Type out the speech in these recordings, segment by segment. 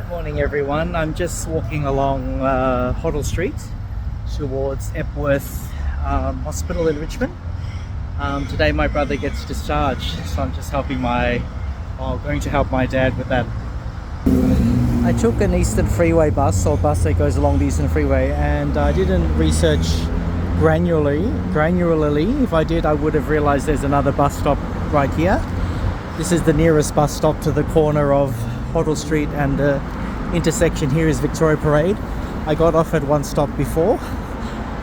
Good morning, everyone. I'm just walking along Hoddle Street towards Epworth Hospital in Richmond. Today my brother gets discharged, so I'm just going to help my dad with that. I took an Eastern Freeway bus, or bus that goes along the Eastern Freeway, and I didn't research granularly. If I did, I would have realized there's another bus stop right here. This is the nearest bus stop to the corner of Hoddle Street, and the intersection here is Victoria Parade. I got off at one stop before.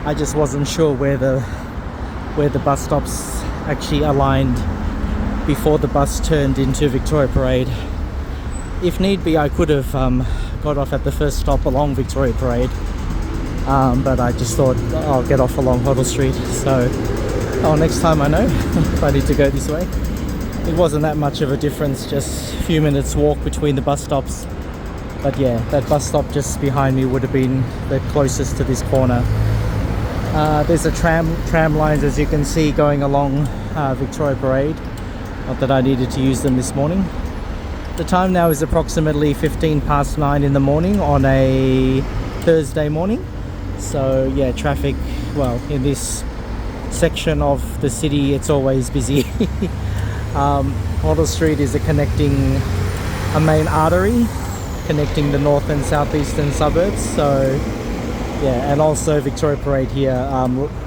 I just wasn't sure where the bus stops actually aligned before the bus turned into Victoria Parade. If need be, I could have got off at the first stop along Victoria Parade, but I just thought I'll get off along Hoddle Street. So next time I know if I need to go this way. It wasn't that much of a difference, just a few minutes walk between the bus stops. But yeah, that bus stop just behind me would have been the closest to this corner. There's a tram lines, as you can see, going along Victoria Parade. Not that I needed to use them this morning. The time now is approximately 9:15 in the morning on a Thursday morning. So yeah, traffic, well, in this section of the city, it's always busy. Hoddle Street is a main artery connecting the north and southeastern suburbs. So yeah, and also Victoria Parade here,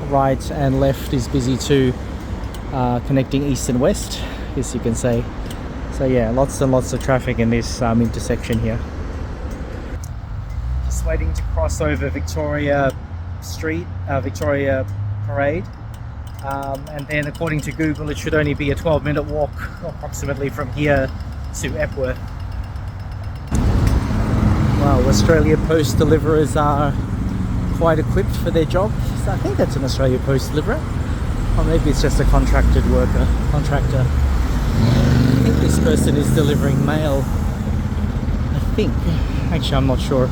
right and left is busy too, connecting east and west, as you can say. So yeah, lots and lots of traffic in this intersection here. Just waiting to cross over Victoria Street, Victoria Parade. And then according to Google, it should only be a 12-minute walk approximately from here to Epworth. Wow, Australia Post deliverers are quite equipped for their job. So I think that's an Australia Post deliverer, or maybe it's just a contractor. I think this person is delivering mail. Actually I'm not sure.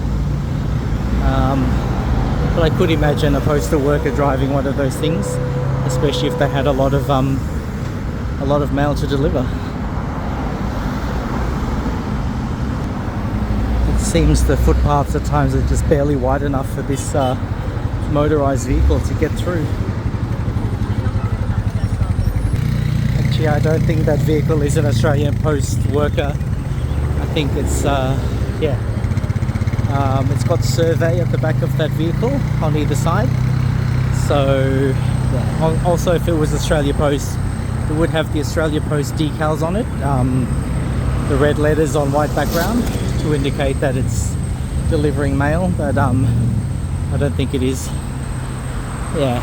But I could imagine a postal worker driving one of those things, especially if they had a lot of mail to deliver. It seems the footpaths at times are just barely wide enough for this motorized vehicle to get through. Actually, I don't think that vehicle is an Australian Post worker. I think it's it's got survey at the back of that vehicle on either side. So yeah. Also, if it was Australia Post, it would have the Australia Post decals on it, the red letters on white background to indicate that it's delivering mail, but I don't think it is. Yeah,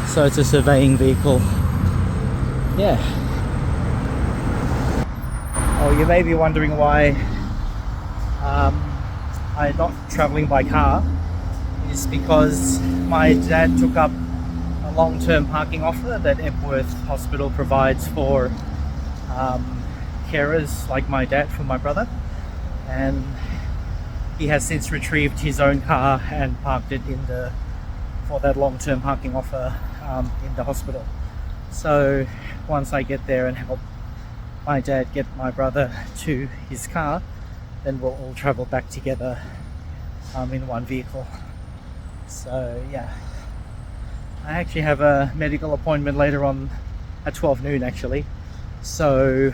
so it's a surveying vehicle. Yeah. Oh, you may be wondering why I'm not traveling by car. Is because my dad took up a long-term parking offer that Epworth Hospital provides for carers like my dad for my brother, and he has since retrieved his own car and parked it for that long-term parking offer in the hospital. So once I get there and help my dad get my brother to his car, then we'll all travel back together in one vehicle. So yeah, I actually have a medical appointment later on at 12 noon actually. So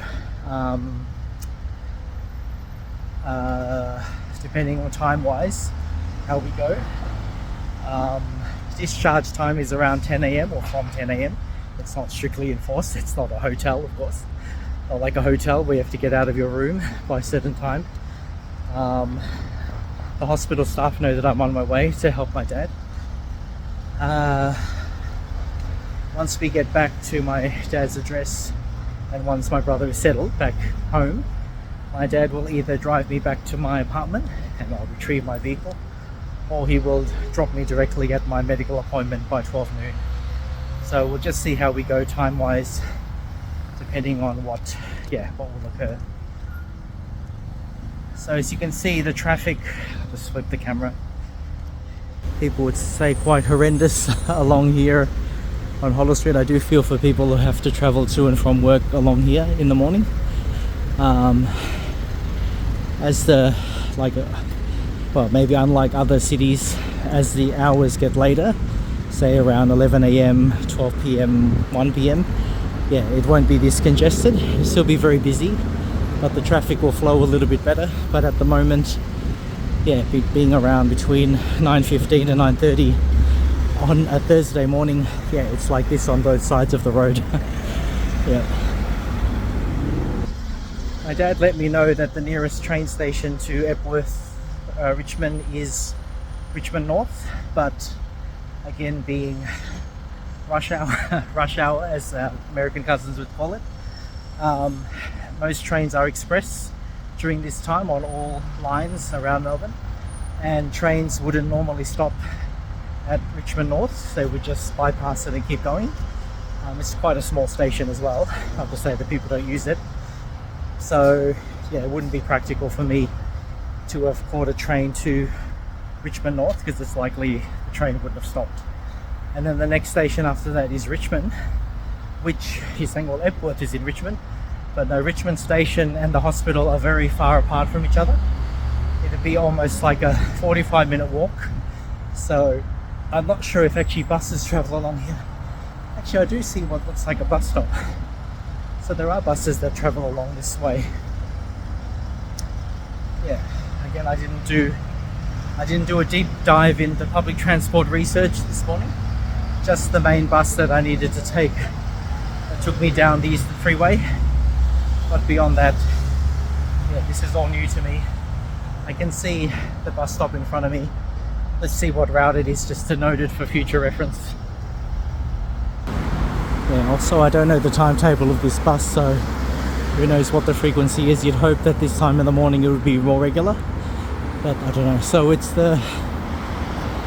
depending on time wise how we go, discharge time is around 10 a.m. or from 10 a.m. It's not strictly enforced. It's not a hotel, of course, not like a hotel where you have to get out of your room by a certain time. The hospital staff know that I'm on my way to help my dad. Once we get back to my dad's address, and once my brother is settled back home, my dad will either drive me back to my apartment and I'll retrieve my vehicle, or he will drop me directly at my medical appointment by 12 noon. So we'll just see how we go time wise, depending on what will occur. So as you can see, the traffic, I'll just flip the camera, people would say quite horrendous along here on Hoddle Street. I do feel for people who have to travel to and from work along here in the morning. as the well, maybe unlike other cities, as the hours get later, say around 11 a.m, 12 p.m, 1 p.m, yeah, it won't be this congested. It'll still be very busy, but the traffic will flow a little bit better. But at the moment, yeah, being around between 9:15 and 9:30 on a Thursday morning, yeah, it's like this on both sides of the road. Yeah. My dad let me know that the nearest train station to Epworth, Richmond, is Richmond North, but again, being rush hour as American cousins would call it, most trains are express during this time on all lines around Melbourne, and trains wouldn't normally stop at Richmond North. They would just bypass it and keep going. It's quite a small station as well, not to say that people don't use it. So yeah, it wouldn't be practical for me to have caught a train to Richmond North, because it's likely the train wouldn't have stopped. And then the next station after that is Richmond, which he's saying, well, Epworth is in Richmond, but no, Richmond station and the hospital are very far apart from each other. It'd be almost like a 45-minute walk. So I'm not sure if actually buses travel along here. Actually, I do see what looks like a bus stop. So there are buses that travel along this way. Yeah, again, I didn't do a deep dive into public transport research this morning. Just the main bus that I needed to take that took me down the Eastern Freeway. But beyond that, yeah, this is all new to me. I can see the bus stop in front of me. Let's see what route it is, just to note it for future reference. Yeah, also I don't know the timetable of this bus, so who knows what the frequency is. You'd hope that this time in the morning it would be more regular, but I don't know. So it's the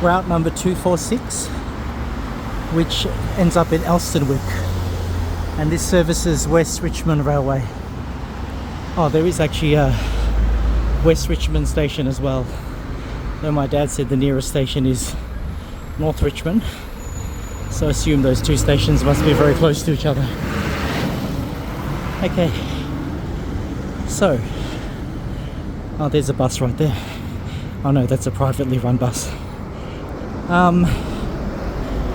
route number 246, which ends up in Elsternwick, and this services West Richmond Railway. Oh, there is actually a West Richmond station as well, though my dad said the nearest station is North Richmond, so I assume those two stations must be very close to each other. Okay, so oh, there's a bus right there. Oh no, that's a privately run bus.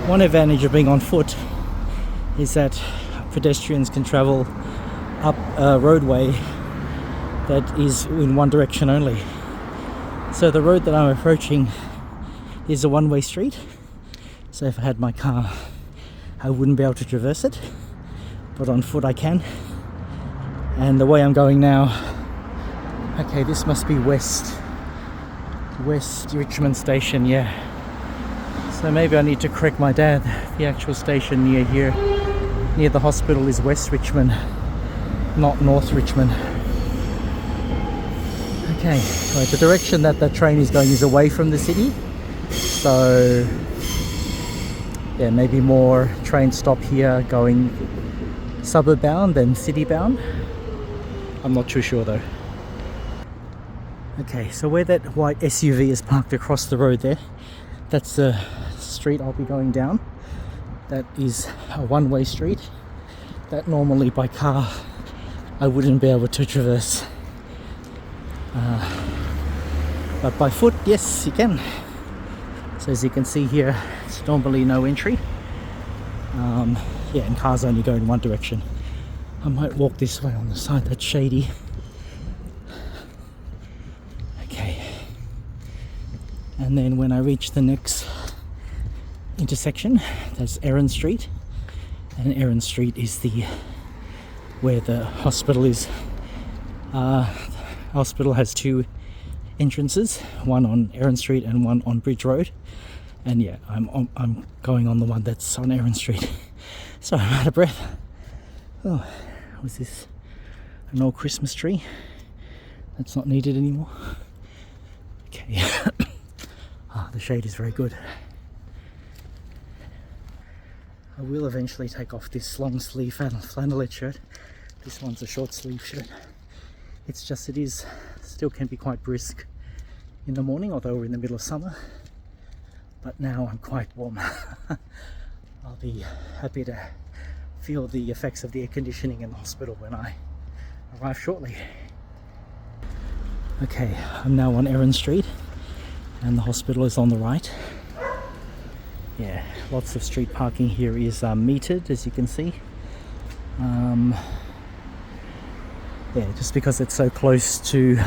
One advantage of being on foot is that pedestrians can travel up a roadway that is in one direction only. So the road that I'm approaching is a one-way street. So if I had my car, I wouldn't be able to traverse it, but on foot I can. And the way I'm going now, okay, this must be West Richmond Station, yeah. So maybe I need to correct my dad. The actual station near here, near the hospital, is West Richmond, not North Richmond. Okay, right, the direction that the train is going is away from the city. So yeah, maybe more train stop here going suburb bound than city bound. I'm not too sure though. Okay, so where that white SUV is parked across the road there, that's the street I'll be going down. That is a one-way street that normally by car I wouldn't be able to traverse. But by foot, yes, you can. So as you can see here, it's normally no entry. Yeah, and cars only go in one direction. I might walk this way on the side that's shady. Okay. And then when I reach the next intersection, that's Erin Street. And Erin Street is where the hospital is. Hospital has two entrances, one on Erin Street and one on Bridge Road. And yeah, I'm going on the one that's on Erin Street. Sorry, I'm out of breath. Oh, was this an old Christmas tree that's not needed anymore? Okay. The shade is very good. I will eventually take off this long sleeve flannelette shirt. This one's a short sleeve shirt. It's just, it is still can be quite brisk in the morning, although we're in the middle of summer. But now I'm quite warm. I'll be happy to feel the effects of the air conditioning in the hospital when I arrive shortly. Okay, I'm now on Erin Street and the hospital is on the right. Yeah, lots of street parking here is metered, as you can see. Yeah, just because it's so close to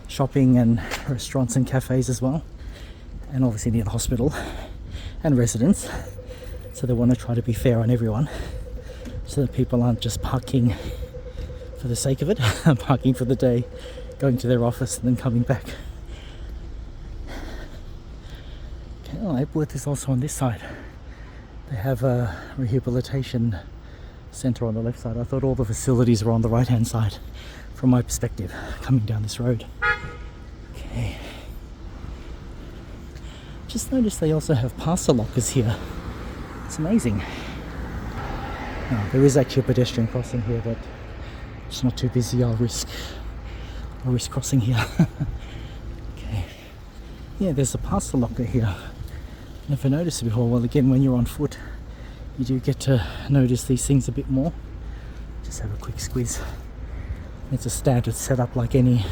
shopping and restaurants and cafes as well, and obviously near the hospital and residents, so they want to try to be fair on everyone so that people aren't just parking for the sake of it, parking for the day, going to their office and then coming back. Okay, well, Epworth is also on this side. They have a rehabilitation centre on the left side. I thought all the facilities were on the right hand side from my perspective coming down this road. Okay, just noticed they also have parcel lockers here. It's amazing. Now, there is actually a pedestrian crossing here, but it's not too busy. I'll risk crossing here. Okay, yeah, there's a parcel locker here. Never noticed it before. Well, again, when you're on foot you do get to notice these things a bit more. Just have a quick squeeze. It's a standard setup like any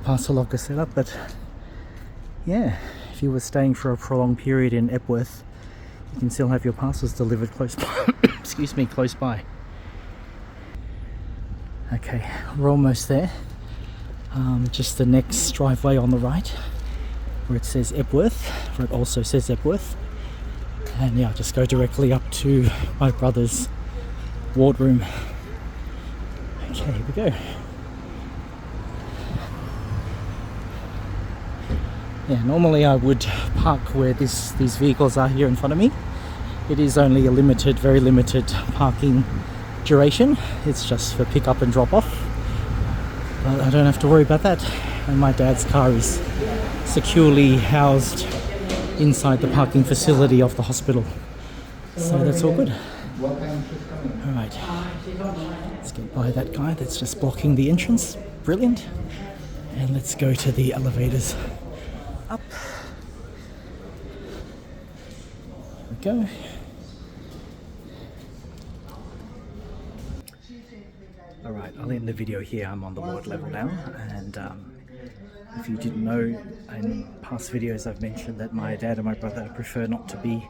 parcel locker setup, but yeah, if you were staying for a prolonged period in Epworth, you can still have your parcels delivered close by. Excuse me, close by. Okay, we're almost there. Just the next driveway on the right, where it says Epworth, where it also says Epworth. And yeah, just go directly up to my brother's wardroom. Okay, here we go. Yeah, normally I would park where these vehicles are here in front of me. It is only a limited, very limited parking duration. It's just for pick up and drop off. But I don't have to worry about that. And my dad's car is securely housed inside the parking facility of the hospital. So that's all good. Alright, let's get by that guy that's just blocking the entrance. Brilliant. And let's go to the elevators. Up. There we go. Alright, I'll end the video here. I'm on the ward level now, and if you didn't know, in past videos I've mentioned that my dad and my brother prefer not to be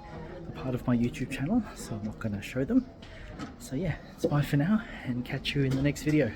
a part of my YouTube channel, so I'm not going to show them. So yeah, it's bye for now, and catch you in the next video.